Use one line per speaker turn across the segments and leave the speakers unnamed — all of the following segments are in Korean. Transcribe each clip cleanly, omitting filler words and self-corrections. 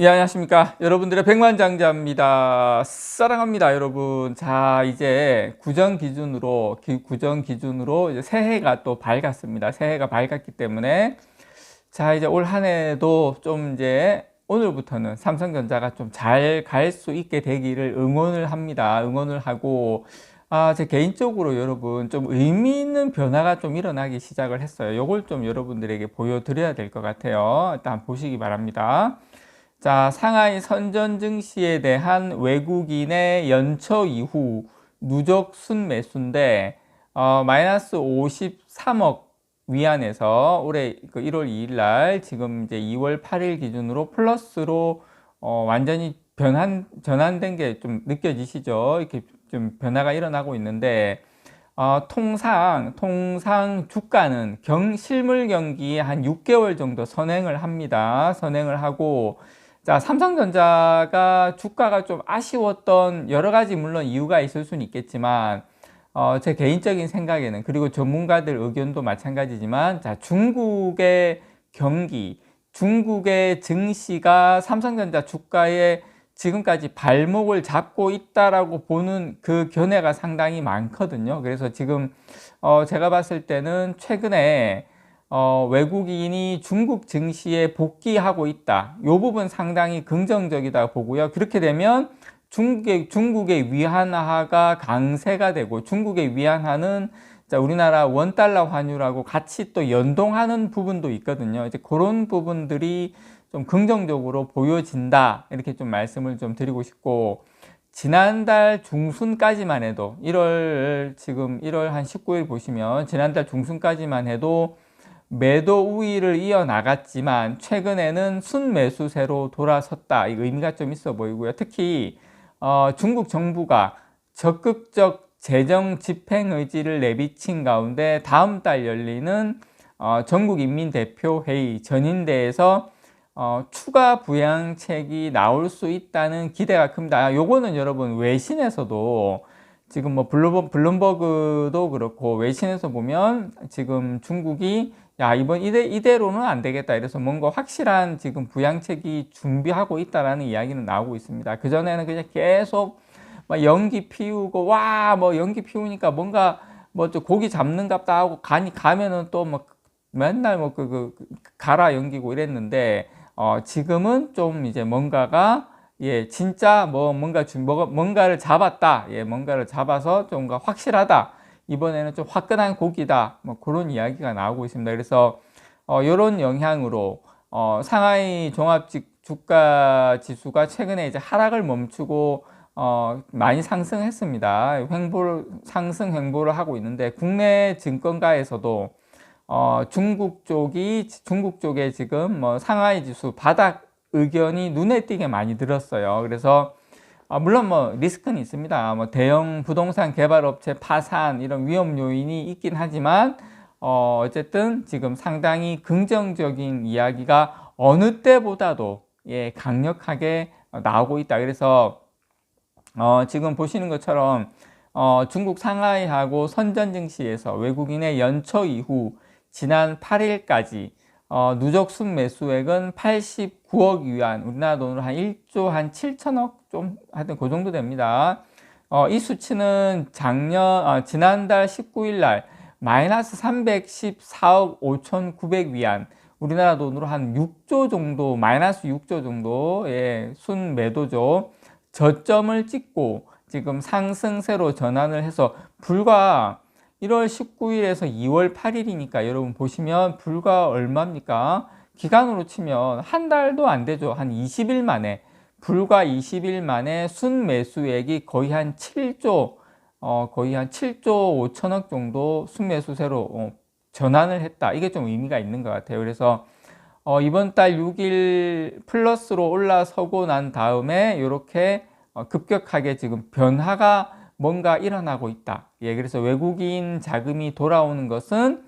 예, 안녕하십니까. 여러분들의 백만장자입니다. 사랑합니다, 여러분. 자, 이제 구정 기준으로 이제 새해가 또 밝았습니다. 새해가 밝았기 때문에 자, 이제 올 한 해도 좀 이제 오늘부터는 삼성전자가 좀 잘 갈 수 있게 되기를 응원을 합니다. 응원을 하고, 제 개인적으로 여러분 좀 의미 있는 변화가 좀 일어나기 시작을 했어요. 요걸 좀 여러분들에게 보여드려야 될 것 같아요. 일단 보시기 바랍니다. 자, 상하이 선전 증시에 대한 외국인의 연처 이후 누적 순매수인데, 마이너스 53억 위안에서 올해 그 1월 2일 날 지금 이제 2월 8일 기준으로 플러스로 완전히 전환된 게 좀 느껴지시죠? 이렇게 좀 변화가 일어나고 있는데, 통상 주가는 실물 경기에 한 6개월 정도 선행을 합니다. 선행을 하고, 자, 삼성전자가 주가가 좀 아쉬웠던 여러 가지 물론 이유가 있을 수는 있겠지만, 제 개인적인 생각에는, 그리고 전문가들 의견도 마찬가지지만, 자, 중국의 증시가 삼성전자 주가에 지금까지 발목을 잡고 있다라고 보는 그 견해가 상당히 많거든요. 그래서 지금 제가 봤을 때는 최근에 외국인이 중국 증시에 복귀하고 있다. 이 부분 상당히 긍정적이다 보고요. 그렇게 되면 중국의 위안화가 강세가 되고, 중국의 위안화는 자, 우리나라 원달러 환율하고 같이 또 연동하는 부분도 있거든요. 이제 그런 부분들이 좀 긍정적으로 보여진다. 이렇게 좀 말씀을 좀 드리고 싶고, 지난달 중순까지만 해도 지금 1월 한 19일 보시면 지난달 중순까지만 해도 매도 우위를 이어나갔지만 최근에는 순매수세로 돌아섰다. 이 의미가 좀 있어 보이고요. 특히 중국 정부가 적극적 재정 집행 의지를 내비친 가운데 다음 달 열리는 전국인민대표회의 전인대에서 추가 부양책이 나올 수 있다는 기대가 큽니다. 요거는 여러분 외신에서도 지금 뭐 블룸버그도 그렇고 외신에서 보면 지금 중국이 야, 이번 이대로는 안 되겠다. 이래서 뭔가 확실한 지금 부양책이 준비하고 있다라는 이야기는 나오고 있습니다. 그전에는 그냥 계속 막 연기 피우고, 뭐 연기 피우니까 뭔가 뭐 좀 고기 잡는갑다 하고 가면은 또 뭐 맨날 뭐 갈아 연기고 이랬는데, 지금은 좀 이제 뭔가가 진짜 뭔가를 잡았다. 뭔가를 잡아서 좀 확실하다. 이번에는 좀 화끈한 고기다. 뭐 그런 이야기가 나오고 있습니다. 그래서 이런 영향으로 상하이 종합 주가 지수가 최근에 이제 하락을 멈추고 많이 상승했습니다. 상승 횡보를 하고 있는데, 국내 증권가에서도 중국 쪽에 지금 뭐 상하이 지수 바닥 의견이 눈에 띄게 많이 들었어요. 그래서 물론 뭐 리스크는 있습니다. 뭐 대형 부동산 개발업체 파산 이런 위험 요인이 있긴 하지만 어쨌든 지금 상당히 긍정적인 이야기가 어느 때보다도 강력하게 나오고 있다. 그래서 지금 보시는 것처럼 중국 상하이하고 선전 증시에서 외국인의 연초 이후 지난 8일까지 누적 순매수액은 89억 위안, 우리나라 돈으로 한 1조 한 7천억 좀 하여튼 그 정도 됩니다. 이 수치는 지난달 19일 날 마이너스 314억 5,900 위안, 우리나라 돈으로 한 6조 정도, 마이너스 6조 정도의 순매도죠. 저점을 찍고 지금 상승세로 전환을 해서 불과 1월 19일에서 2월 8일이니까 여러분 보시면 불과 얼마입니까? 기간으로 치면 한 달도 안 되죠. 한 20일 만에, 불과 20일 만에 순매수액이 거의 한 7조 5천억 정도 순매수세로 전환을 했다. 이게 좀 의미가 있는 것 같아요. 그래서 이번 달 6일 플러스로 올라서고 난 다음에 이렇게 급격하게 지금 변화가 뭔가 일어나고 있다. 그래서 외국인 자금이 돌아오는 것은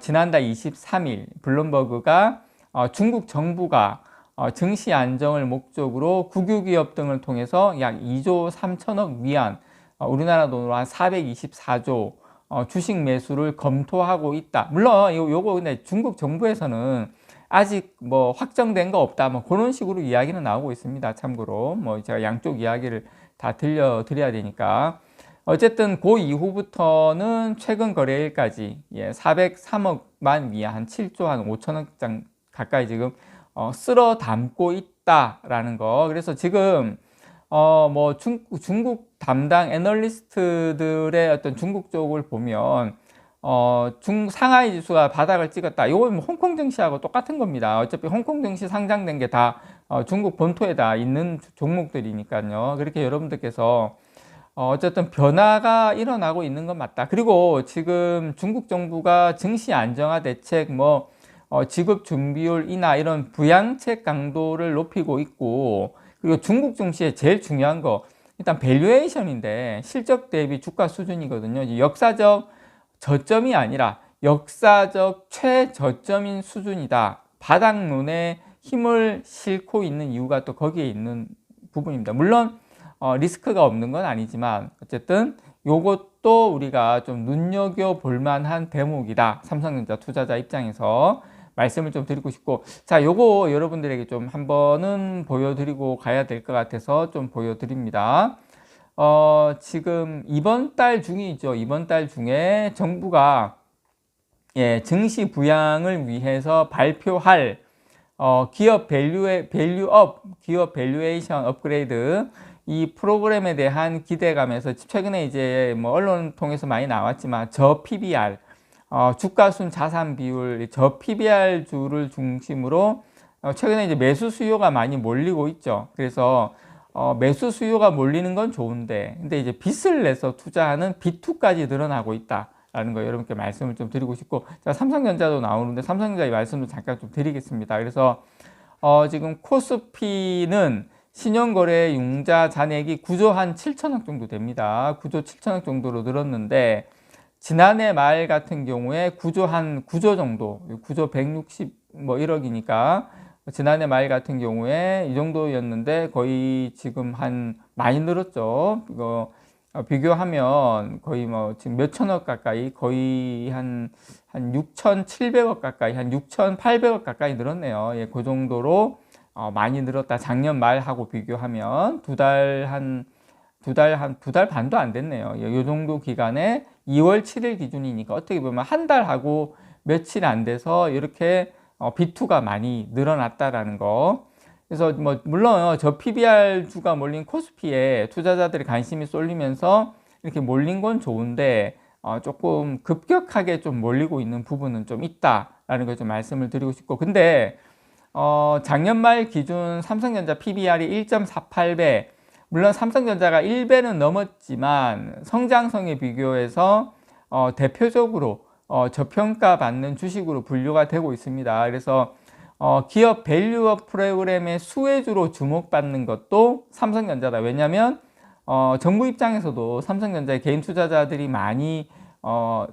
지난달 23일 블룸버그가 중국 정부가 증시 안정을 목적으로 국유기업 등을 통해서 약 2조 3천억 위안, 우리나라 돈으로 한 424조 주식 매수를 검토하고 있다. 물론 요거 근데 중국 정부에서는 아직 뭐 확정된 거 없다. 뭐 그런 식으로 이야기는 나오고 있습니다. 참고로 뭐 제가 양쪽 이야기를 다 들려드려야 되니까. 어쨌든 그 이후부터는 최근 거래일까지 403억만 위에 한 7조 한 5천억 장 가까이 지금 쓸어 담고 있다라는 거. 그래서 지금 뭐 중국 담당 애널리스트들의 어떤 중국 쪽을 보면 상하이 지수가 바닥을 찍었다. 이건 뭐 홍콩 증시하고 똑같은 겁니다. 어차피 홍콩 증시 상장된 게 다 중국 본토에 다 있는 종목들이니까요. 그렇게 여러분들께서 어쨌든 변화가 일어나고 있는 건 맞다. 그리고 지금 중국 정부가 증시 안정화 대책, 뭐 지급 준비율 인하 이런 부양책 강도를 높이고 있고, 그리고 중국 증시의 제일 중요한 거 일단 밸류에이션인데 실적 대비 주가 수준이거든요. 역사적 저점이 아니라 역사적 최저점인 수준이다. 바닥론에 힘을 싣고 있는 이유가 또 거기에 있는 부분입니다. 물론 리스크가 없는 건 아니지만 어쨌든 요것도 우리가 좀 눈여겨볼 만한 대목이다. 삼성전자 투자자 입장에서 말씀을 좀 드리고 싶고, 자, 요거 여러분들에게 좀 한번은 보여드리고 가야 될 것 같아서 좀 보여드립니다. 지금 이번 달 중이죠. 이번 달 중에 정부가 증시 부양을 위해서 발표할 기업 밸류업, 기업 밸류에이션 업그레이드 이 프로그램에 대한 기대감에서 최근에 이제 뭐 언론 통해서 많이 나왔지만 저 PBR, 주가순 자산 비율, 저 PBR 주를 중심으로 최근에 이제 매수 수요가 많이 몰리고 있죠. 그래서 매수 수요가 몰리는 건 좋은데, 근데 이제 빚을 내서 투자하는 B2까지 늘어나고 있다라는 거 여러분께 말씀을 좀 드리고 싶고, 자, 삼성전자도 나오는데 삼성전자의 말씀도 잠깐 좀 드리겠습니다. 그래서 지금 코스피는 신용거래 융자 잔액이 9조 한 7천억 정도 됩니다. 9조 7천억 정도로 늘었는데, 지난해 말 같은 경우에 9조 정도, 9조 160 뭐 1억이니까 지난해 말 같은 경우에 이 정도였는데 거의 지금 많이 늘었죠. 이거 비교하면 거의 뭐 지금 몇 천억 가까이, 거의 한 6,700억 가까이, 한 6,800억 가까이 늘었네요. 예, 그 정도로 많이 늘었다. 작년 말하고 비교하면 두 달 반도 안 됐네요. 이 정도 기간에 2월 7일 기준이니까 어떻게 보면 한 달하고 며칠 안 돼서 이렇게 B2가 많이 늘어났다라는 거. 그래서 뭐 물론 저 PBR 주가 몰린 코스피에 투자자들이 관심이 쏠리면서 이렇게 몰린 건 좋은데 조금 급격하게 좀 몰리고 있는 부분은 좀 있다라는 걸 좀 말씀을 드리고 싶고, 근데 작년 말 기준 삼성전자 PBR이 1.48배, 물론 삼성전자가 1배는 넘었지만 성장성에 비교해서 대표적으로 저평가받는 주식으로 분류가 되고 있습니다. 그래서 기업 밸류업 프로그램의 수혜주로 주목받는 것도 삼성전자다. 왜냐하면 정부 입장에서도 삼성전자의 개인 투자자들이 많이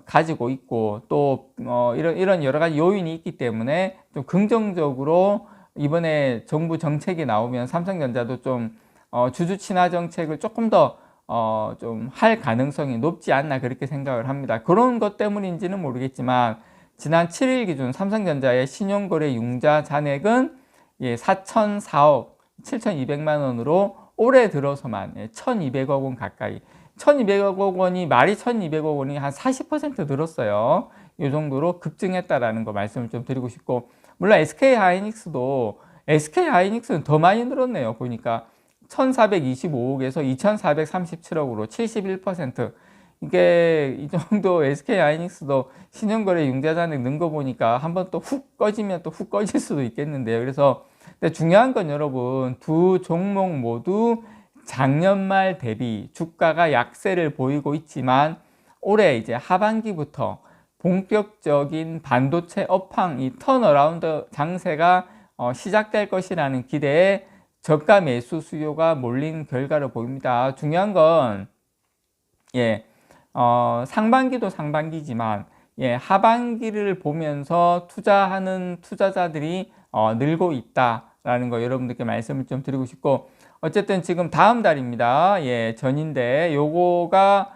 가지고 있고 또 이런 여러 가지 요인이 있기 때문에 좀 긍정적으로 이번에 정부 정책이 나오면 삼성전자도 좀 주주 친화 정책을 조금 더 좀 할 가능성이 높지 않나 그렇게 생각을 합니다. 그런 것 때문인지는 모르겠지만 지난 7일 기준 삼성전자의 신용거래 융자 잔액은 4,004억 7,200만 원으로 올해 들어서만 1,200억 원 가까이, 1,200억 원이 말이 1,200억 원이 한 40% 늘었어요. 이 정도로 급증했다라는 거 말씀을 좀 드리고 싶고, 물론 SK하이닉스는 더 많이 늘었네요. 보니까 1,425억에서 2,437억으로 71%. 이게 이 정도 SK하이닉스도 신용거래 융자잔액 는 거 보니까 한번 또 훅 꺼지면 또 훅 꺼질 수도 있겠는데요. 그래서 근데 중요한 건 여러분, 두 종목 모두 작년 말 대비 주가가 약세를 보이고 있지만 올해 이제 하반기부터 본격적인 반도체 업황, 이 턴어라운드 장세가 시작될 것이라는 기대에 저가 매수 수요가 몰린 결과를 보입니다. 중요한 건 상반기도 상반기지만 하반기를 보면서 투자하는 투자자들이 늘고 있다라는 거 여러분들께 말씀을 좀 드리고 싶고, 어쨌든 지금 다음 달입니다. 전인데 요거가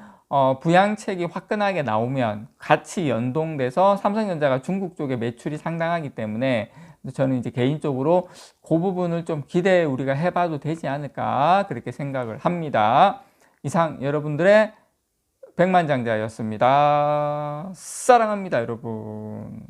부양책이 화끈하게 나오면 같이 연동돼서 삼성전자가 중국 쪽에 매출이 상당하기 때문에 저는 이제 개인적으로 그 부분을 좀 기대해 우리가 해봐도 되지 않을까 그렇게 생각을 합니다. 이상 여러분들의 백만장자였습니다. 사랑합니다, 여러분.